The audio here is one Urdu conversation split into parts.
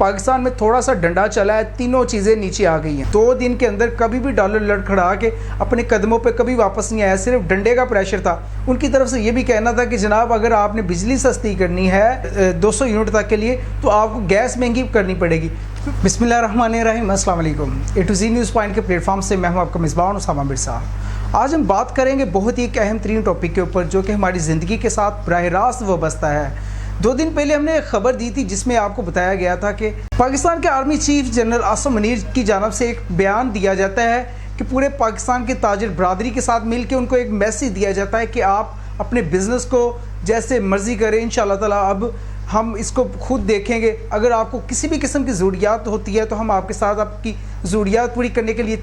پاکستان میں تھوڑا سا ڈنڈا چلا ہے، تینوں چیزیں نیچے آ گئی ہیں۔ 2 دن کے اندر کبھی بھی ڈالر لڑکھڑا کے اپنے قدموں پہ کبھی واپس نہیں آیا، صرف ڈنڈے کا پریشر تھا۔ ان کی طرف سے یہ بھی کہنا تھا کہ جناب اگر آپ نے بجلی سستی کرنی ہے 200 یونٹ تک کے لیے تو آپ کو گیس مہنگی کرنی پڑے گی۔ بسم اللہ الرحمن الرحیم، السلام علیکم۔ اے ٹو زی نیوز پوائنٹ کے پلیٹ فارم سے میں ہوں آپ کا میزبان اسامہ مرزا۔ آج ہم بات کریں گے بہت ہی ایک اہم ترین ٹاپک کے اوپر جو کہ ہماری زندگی کے ساتھ براہ راست وابستہ ہے۔ 2 دن پہلے ہم نے ایک خبر دی تھی جس میں آپ کو بتایا گیا تھا کہ پاکستان کے army chief general Asim Munir کی جانب سے ایک بیان دیا جاتا ہے کہ پورے پاکستان کے تاجر برادری کے ساتھ مل کے ان کو ایک میسیج دیا جاتا ہے کہ آپ اپنے بزنس کو جیسے مرضی کریں، انشاءاللہ تعالی اب ہم اس کو خود دیکھیں گے۔ اگر آپ کو کسی بھی قسم کی ضروریات ہوتی ہے تو ہم آپ کے ساتھ آپ کی ضروریات پوری کرنے کے لیے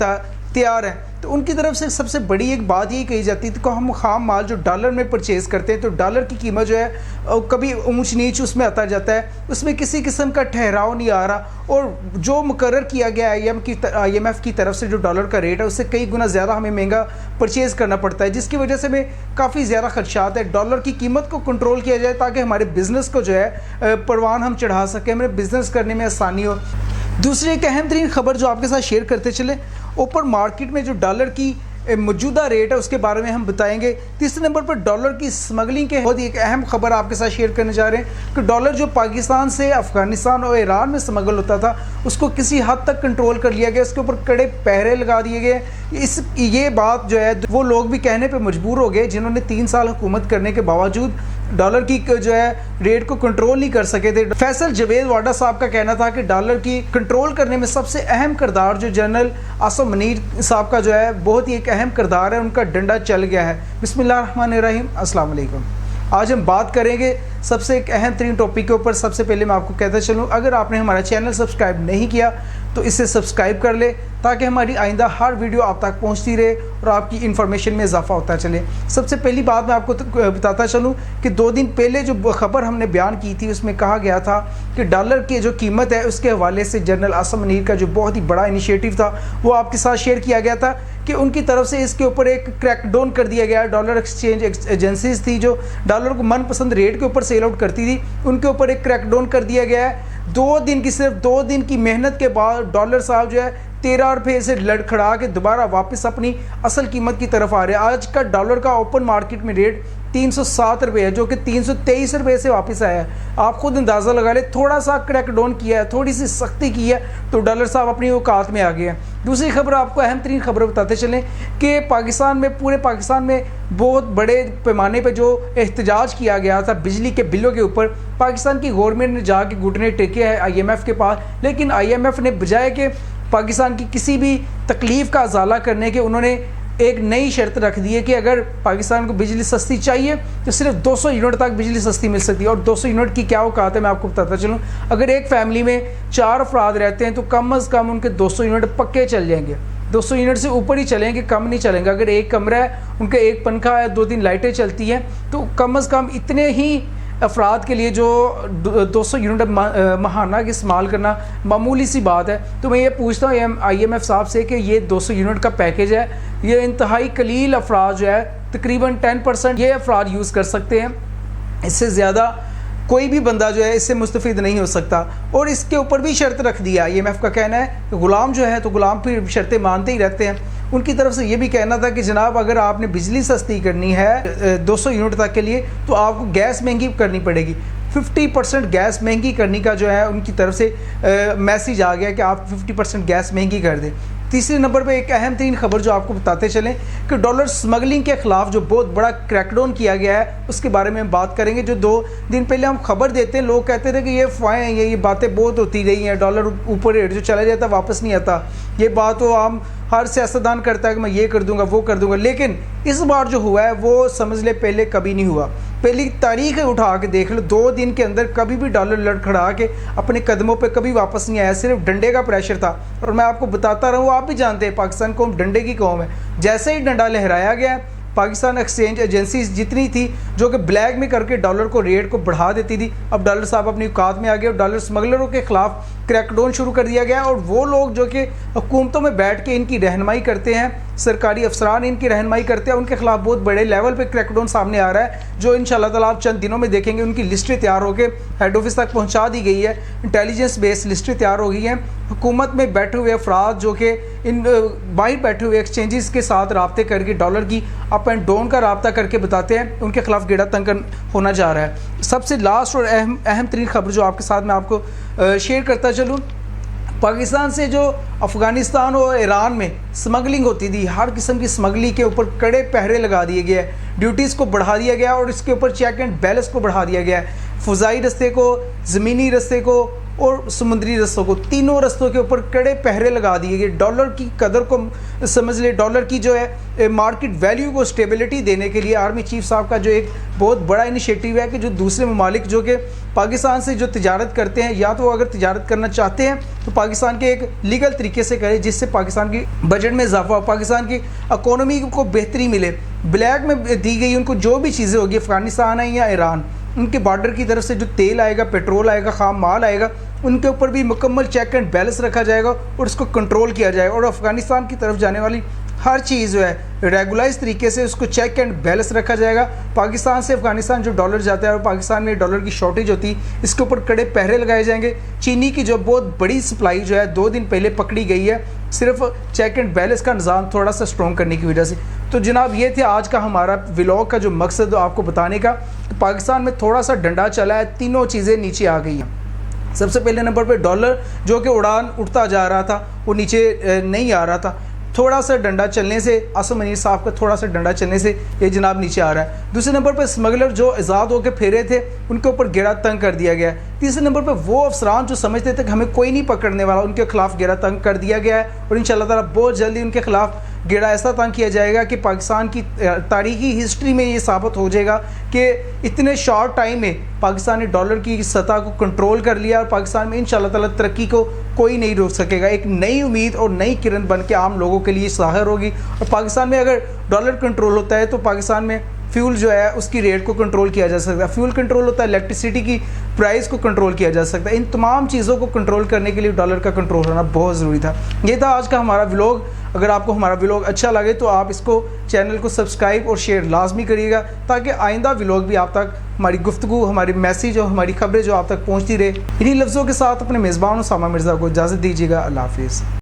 تیار ہیں۔ تو ان کی طرف سے سب سے بڑی ایک بات یہ کہی جاتی ہے کہ ہم خام مال جو ڈالر میں پرچیز کرتے ہیں تو ڈالر کی قیمت جو ہے کبھی اونچ نیچ اس میں آتا جاتا ہے، اس میں کسی قسم کا ٹھہراؤ نہیں آ رہا، اور جو مقرر کیا گیا آئی ایم ایف کی طرف سے جو ڈالر کا ریٹ ہے اس سے کئی گنا زیادہ ہمیں مہنگا پرچیز کرنا پڑتا ہے، جس کی وجہ سے ہمیں کافی زیادہ خدشات ہے۔ ڈالر کی قیمت کو کنٹرول کیا جائے تاکہ ہمارے بزنس کو جو ہے پروان ہم چڑھا سکیں، ہمیں بزنس کرنے میں آسانی ہو۔ دوسری ایک اہم ترین خبر جو آپ کے ساتھ شیئر کرتے چلے، اوپن مارکیٹ میں جو ڈالر کی موجودہ ریٹ ہے اس کے بارے میں ہم بتائیں گے۔ تیسرے نمبر پر ڈالر کی اسمگلنگ کے بہت ایک اہم خبر آپ کے ساتھ شیئر کرنے جا رہے ہیں کہ ڈالر جو پاکستان سے افغانستان اور ایران میں اسمگل ہوتا تھا اس کو کسی حد تک کنٹرول کر لیا گیا، اس کے اوپر کڑے پہرے لگا دیے گئے۔ یہ بات جو ہے وہ لوگ بھی کہنے پہ مجبور ہو گئے جنہوں نے 3 سال حکومت کرنے کے باوجود ڈالر کی جو ہے ریٹ کو کنٹرول نہیں کر سکے تھے۔ فیصل جوید واڈا صاحب کا کہنا تھا کہ ڈالر کی کنٹرول کرنے میں سب سے اہم کردار جو جنرل عاصم منیر صاحب کا جو ہے بہت ہی ایک اہم کردار ہے، ان کا ڈنڈا چل گیا ہے۔ بسم اللہ الرحمن الرحیم، السلام علیکم۔ آج ہم بات کریں گے سب سے ایک اہم ترین ٹاپک کے اوپر۔ سب سے پہلے میں آپ کو کہتا چلوں، اگر آپ نے ہمارا چینل سبسکرائب نہیں کیا تو اسے سبسکرائب کر لے تاکہ ہماری آئندہ ہر ویڈیو آپ تک پہنچتی رہے اور آپ کی انفارمیشن میں اضافہ ہوتا چلے۔ سب سے پہلی بات میں آپ کو بتاتا چلوں کہ 2 دن پہلے جو خبر ہم نے بیان کی تھی اس میں کہا گیا تھا کہ ڈالر کی جو قیمت ہے اس کے حوالے سے جنرل عاصم منیر کا جو بہت ہی بڑا انیشیٹو تھا وہ آپ کے ساتھ شیئر کیا گیا تھا کہ ان کی طرف سے اس کے اوپر ایک کریک ڈاؤن کر دیا گیا۔ ڈالر ایکسچینج ایجنسیز تھی جو ڈالر کو من پسند ریٹ کے اوپر سیل آؤٹ کرتی تھی، ان کے اوپر ایک کریک ڈاؤن کر دیا گیا ہے۔ صرف 2 دن کی محنت کے بعد ڈالر صاحب جو ہے 13 روپے سے لڑکھڑا کے دوبارہ واپس اپنی اصل قیمت کی طرف آ رہے ہیں۔ آج کا ڈالر کا اوپن مارکیٹ میں ریٹ 307 روپے ہے جو کہ 323 روپے سے واپس آیا ہے۔ آپ خود اندازہ لگا لیں، تھوڑا سا کریک ڈاؤن کیا ہے، تھوڑی سی سختی کی ہے تو ڈالر صاحب اپنی اوقات میں آ گئے ہیں۔ دوسری خبر آپ کو اہم ترین خبر بتاتے چلیں کہ پورے پاکستان میں بہت بڑے پیمانے پہ جو احتجاج کیا گیا تھا بجلی کے بلوں کے اوپر، پاکستان کی گورنمنٹ نے جا کے گھٹنے ٹیکے ہیں آئی ایم ایف کے پاس، لیکن آئی ایم ایف نے بجائے کہ پاکستان کی کسی بھی تکلیف کا ازالہ کرنے کے انہوں نے ایک نئی شرط رکھ دی ہے کہ اگر پاکستان کو بجلی سستی چاہیے تو صرف 200 یونٹ تک بجلی سستی مل سکتی ہے۔ اور 200 یونٹ کی کیا اوقات ہے میں آپ کو بتاتا چلوں، اگر ایک فیملی میں 4 افراد رہتے ہیں تو کم از کم ان کے 200 یونٹ پکے چل جائیں گے، 200 یونٹ سے اوپر ہی چلیں گے، کم نہیں چلیں گے۔ اگر ایک کمرہ ہے، ان کا ایک پنکھا ہے، 2-3 لائٹیں چلتی ہیں تو کم از کم اتنے ہی افراد کے لیے جو 200 یونٹ ماہانہ کی استعمال کرنا معمولی سی بات ہے۔ تو میں یہ پوچھتا ہوں آئی ایم ایف صاحب سے کہ یہ 200 یونٹ کا پیکیج ہے، یہ انتہائی قلیل افراد جو ہے تقریباً 10% یہ افراد یوز کر سکتے ہیں، اس سے زیادہ کوئی بھی بندہ جو ہے اس سے مستفید نہیں ہو سکتا۔ اور اس کے اوپر بھی شرط رکھ دیا، آئی ایم ایف کا کہنا ہے کہ غلام جو ہے تو غلام پھر شرطیں مانتے ہی رہتے ہیں۔ ان کی طرف سے یہ بھی کہنا تھا کہ جناب اگر آپ نے بجلی سستی کرنی ہے 200 یونٹ تک کے لیے تو آپ کو گیس مہنگی کرنی پڑے گی، 50% گیس مہنگی کرنے کا جو ہے ان کی طرف سے میسیج آ گیا کہ آپ 50% گیس مہنگی کر دیں۔ تیسرے نمبر پہ ایک اہم ترین خبر جو آپ کو بتاتے چلیں کہ ڈالر سمگلنگ کے خلاف جو بہت بڑا کریک ڈاؤن کیا گیا ہے اس کے بارے میں ہم بات کریں گے۔ جو 2 دن پہلے ہم خبر دیتے ہیں، لوگ کہتے تھے کہ یہ فوائیں ہیں، یہ باتیں بہت ہوتی رہی ہیں، ڈالر اوپر ریٹ جو چلا جاتا واپس نہیں آتا، یہ بات تو عام ہر سیاستدان کرتا ہے کہ میں یہ کر دوں گا وہ کر دوں گا، لیکن اس بار جو ہوا ہے وہ سمجھ لے پہلے کبھی نہیں ہوا۔ پہلی تاریخ اٹھا کے دیکھ لو، 2 دن کے اندر کبھی بھی ڈالر لڑکھڑا کے اپنے قدموں پہ کبھی واپس نہیں آیا، صرف ڈنڈے کا پریشر تھا۔ اور میں آپ کو بتاتا رہا ہوں، آپ بھی جانتے ہیں پاکستان قوم ڈنڈے کی قوم ہے۔ جیسے ہی ڈنڈا لہرایا گیا، پاکستان ایکسچینج ایجنسیز جتنی تھی جو کہ بلیک میں کر کے ڈالر کو ریٹ کو بڑھا دیتی تھی، اب ڈالر صاحب اپنی اوقات میں آ گئے اور ڈالر سمگلروں کے خلاف کریک ڈاؤن شروع کر دیا گیا۔ اور وہ لوگ جو کہ حکومتوں میں بیٹھ کے ان کی رہنمائی کرتے ہیں، سرکاری افسران ان کی رہنمائی کرتے ہیں، ان کے خلاف بہت بڑے لیول پہ کریک ڈاؤن سامنے آ رہا ہے، جو انشاءاللہ تعالیٰ آپ چند دنوں میں دیکھیں گے ان کی لسٹیں تیار ہو کے ہیڈ آفس تک پہنچا دی گئی ہے، انٹیلیجنس بیس لسٹیں تیار ہو گئی ہیں۔ حکومت میں بیٹھے ہوئے افراد جو کہ ان باہر بیٹھے ہوئے ایکسچینجز کے ساتھ رابطے کر کے ڈالر کی اپ اینڈ ڈاؤن کا رابطہ کر کے بتاتے ہیں، ان کے خلاف گیڑا تنگ ہونا جا رہا ہے۔ سب سے لاسٹ اور اہم ترین خبر جو آپ کے ساتھ میں آپ کو شیئر کرتا چلوں، پاکستان سے جو افغانستان اور ایران میں سمگلنگ ہوتی تھی، ہر قسم کی سمگلنگ کے اوپر کڑے پہرے لگا دیے گئے ہیں، ڈیوٹیز کو بڑھا دیا گیا اور اس کے اوپر چیک اینڈ بیلنس کو بڑھا دیا گیا ہے، فضائی رستے کو، زمینی رستے کو اور سمندری رستوں کو، تینوں رستوں کے اوپر کڑے پہرے لگا دیے گئے۔ ڈالر کی قدر کو سمجھ لے، ڈالر کی جو ہے مارکیٹ ویلیو کو اسٹیبلٹی دینے کے لیے آرمی چیف صاحب کا جو ایک بہت بڑا انیشیٹو ہے کہ جو دوسرے ممالک جو کہ پاکستان سے جو تجارت کرتے ہیں، یا تو وہ اگر تجارت کرنا چاہتے ہیں تو پاکستان کے ایک لیگل طریقے سے کرے جس سے پاکستان کی بجٹ میں اضافہ ہو، پاکستان کی اکانومی کو بہتری ملے۔ بلیک میں دی گئی ان کو جو بھی چیزیں ہوگی، افغانستان ہے یا ایران، ان کے بارڈر کی طرف سے جو تیل آئے گا، پیٹرول آئے گا، خام مال آئے گا، ان کے اوپر بھی مکمل چیک اینڈ بیلنس رکھا جائے گا اور اس کو کنٹرول کیا جائے گا، اور افغانستان کی طرف جانے والی ہر چیز جو ہے ریگولائز طریقے سے اس کو چیک اینڈ بیلنس رکھا جائے گا۔ پاکستان سے افغانستان جو ڈالر جاتا ہے اور پاکستان میں ڈالر کی شارٹیج ہوتی ہے، اس کے اوپر کڑے پہرے لگائے جائیں گے۔ چینی کی جو بہت بڑی سپلائی جو ہے 2 دن پہلے پکڑی گئی ہے، صرف چیک اینڈ بیلنس کا نظام تھوڑا سا اسٹرانگ کرنے کی وجہ سے۔ تو جناب یہ تھے آج کا ہمارا ولاگ کا جو مقصد آپ کو بتانے کا، پاکستان میں تھوڑا سا ڈنڈا چلا ہے، تینوں چیزیں نیچے آ گئی ہیں۔ سب سے پہلے نمبر پہ ڈالر جو کہ اڑان اٹھتا جا رہا تھا، وہ نیچے نہیں آ رہا تھا، تھوڑا سا ڈنڈا چلنے سے، عاصم منیر صاحب کا تھوڑا سا ڈنڈا چلنے سے یہ جناب نیچے آ رہا ہے۔ دوسرے نمبر پہ اسمگلر جو آزاد ہو کے پھیرے تھے، ان کے اوپر گیڑا تنگ کر دیا گیا ہے۔ تیسرے نمبر پہ وہ افسران جو سمجھتے تھے کہ ہمیں کوئی نہیں پکڑنے والا، ان کے خلاف گیڑا تنگ کر دیا گیا ہے، اور انشاءاللہ تعالیٰ بہت جلدی ان کے خلاف گیڑا ایسا تنگ کیا جائے گا کہ پاکستان کی تاریخی ہسٹری میں یہ ثابت ہو جائے گا کہ اتنے شارٹ ٹائم میں پاکستان نے ڈالر کی سطح کو کنٹرول کر لیا، اور پاکستان میں انشاءاللہ تعالیٰ ترقی کو کوئی نہیں روک سکے گا۔ ایک نئی امید اور نئی کرن بن کے عام لوگوں کے لیے ظاہر ہوگی، اور پاکستان میں اگر ڈالر کنٹرول ہوتا ہے تو پاکستان میں فیول جو ہے اس کی ریٹ کو کنٹرول کیا جا سکتا ہے، فیول کنٹرول ہوتا ہے، الیکٹریسٹی کی پرائز کو کنٹرول کیا جا سکتا ہے۔ ان تمام چیزوں کو کنٹرول کرنے کے لیے ڈالر کا کنٹرول ہونا بہت ضروری تھا۔ یہ تھا آج کا ہمارا ولاگ۔ اگر آپ کو ہمارا ولاگ اچھا لگے تو آپ اس کو چینل کو سبسکرائب اور شیئر لازمی کریے گا، تاکہ آئندہ ولاگ بھی آپ تک ہماری گفتگو، ہماری میسیج اور ہماری خبریں جو آپ تک پہنچتی رہے۔ انہی لفظوں کے ساتھ اپنے میزبان اسامہ مرزا کو اجازت دیجیے گا۔ اللہ حافظ۔